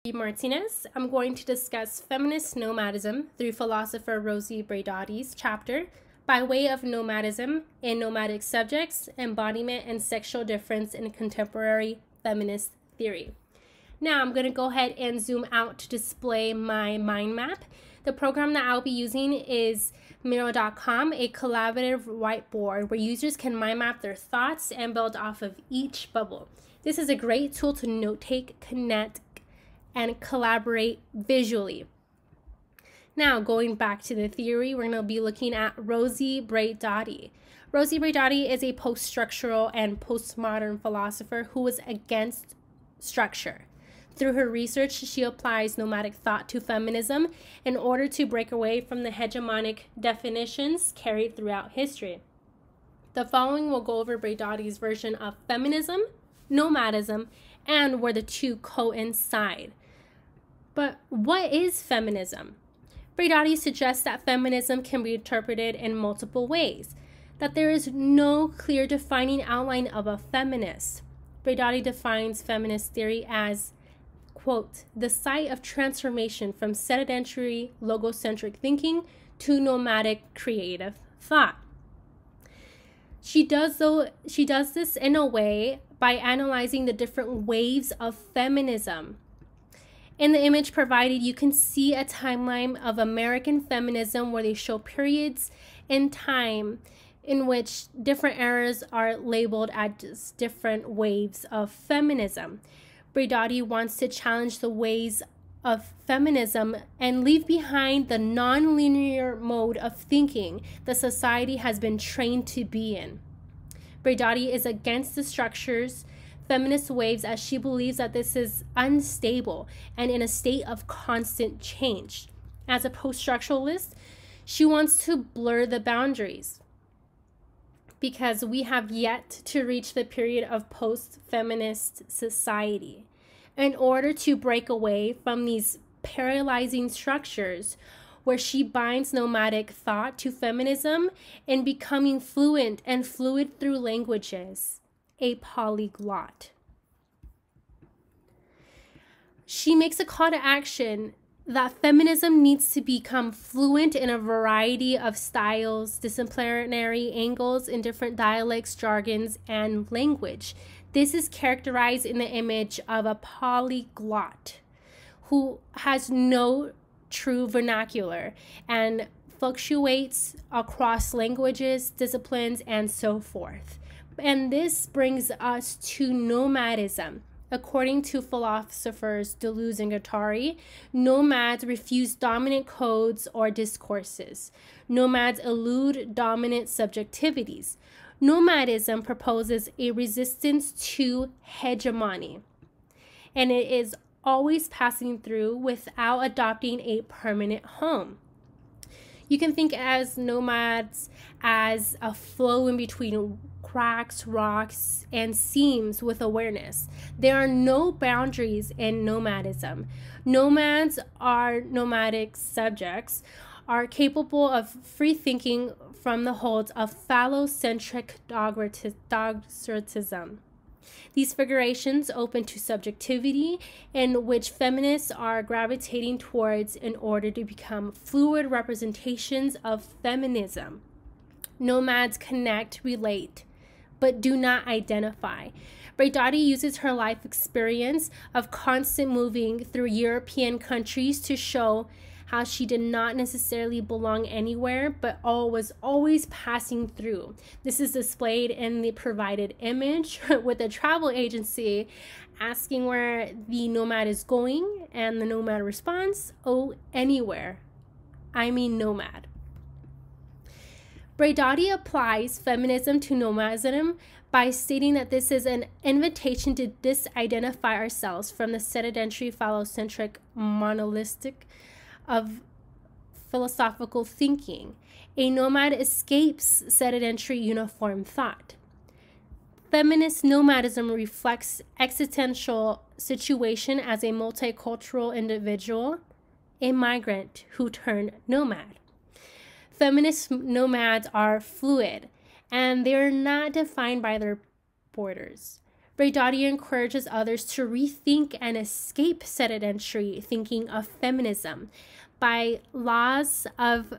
Martinez. I'm going to discuss feminist nomadism through philosopher Rosie Braidotti's chapter by way of nomadism in nomadic subjects, embodiment, and sexual difference in contemporary feminist theory. Now I'm going to go ahead and zoom out to display my mind map. The program that I'll be using is Miro.com, a collaborative whiteboard where users can mind map their thoughts and build off of each bubble. This is a great tool to note take, connect, and collaborate visually. Now, going back to the theory, we're going to be looking at Rosie Braidotti. Rosie Braidotti is a post-structural and postmodern philosopher who was against structure. Through her research, she applies nomadic thought to feminism in order to break away from the hegemonic definitions carried throughout history. The following will go over Braidotti's version of feminism, nomadism, and where the two coincide. But what is feminism? Braidotti suggests that feminism can be interpreted in multiple ways, that there is no clear defining outline of a feminist. Braidotti defines feminist theory as, quote, the site of transformation from sedentary logocentric thinking to nomadic creative thought. She does this in a way by analyzing the different waves of feminism. In the image provided, you can see a timeline of American feminism where they show periods in time in which different eras are labeled as different waves of feminism. Braidotti wants to challenge the ways of feminism and leave behind the non-linear mode of thinking that society has been trained to be in. Braidotti is against the structures, feminist waves, as she believes that this is unstable and in a state of constant change. As a post-structuralist, she wants to blur the boundaries because we have yet to reach the period of post-feminist society. In order to break away from these paralyzing structures where she binds nomadic thought to feminism and becoming fluent and fluid through languages, a polyglot. She makes a call to action that feminism needs to become fluent in a variety of styles, disciplinary angles in different dialects, jargons, and language. This is characterized in the image of a polyglot who has no true vernacular and fluctuates across languages, disciplines, and so forth. And this brings us to nomadism. According to philosophers Deleuze and Guattari, nomads refuse dominant codes or discourses. Nomads elude dominant subjectivities. Nomadism proposes a resistance to hegemony, and it is always passing through without adopting a permanent home. You can think as nomads as a flow in between cracks, rocks, and seams with awareness. There are no boundaries in nomadism. Nomads are nomadic subjects, are capable of free thinking from the holds of phallocentric dogmatism. These figurations open to subjectivity in which feminists are gravitating towards in order to become fluid representations of feminism. Nomads connect, relate, but do not identify. Braidotti uses her life experience of constant moving through European countries to show how she did not necessarily belong anywhere, but was always passing through. This is displayed in the provided image with a travel agency asking where the nomad is going, and the nomad responds, "Oh, anywhere. I mean nomad." Braidotti applies feminism to nomadism by stating that this is an invitation to disidentify ourselves from the sedentary phallocentric monolithic of philosophical thinking. A nomad escapes sedentary uniform thought. Feminist nomadism reflects existential situation as a multicultural individual, a migrant who turned nomad. Feminist nomads are fluid, and they are not defined by their borders. Braidotti encourages others to rethink and escape sedentary thinking of feminism. By laws of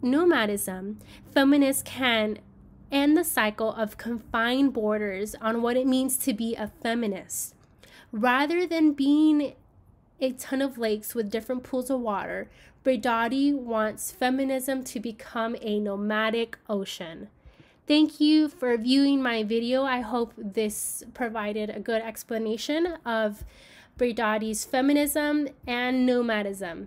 nomadism, feminists can end the cycle of confined borders on what it means to be a feminist. Rather than being a ton of lakes with different pools of water, Braidotti wants feminism to become a nomadic ocean. Thank you for viewing my video. I hope this provided a good explanation of Braidotti's feminism and nomadism.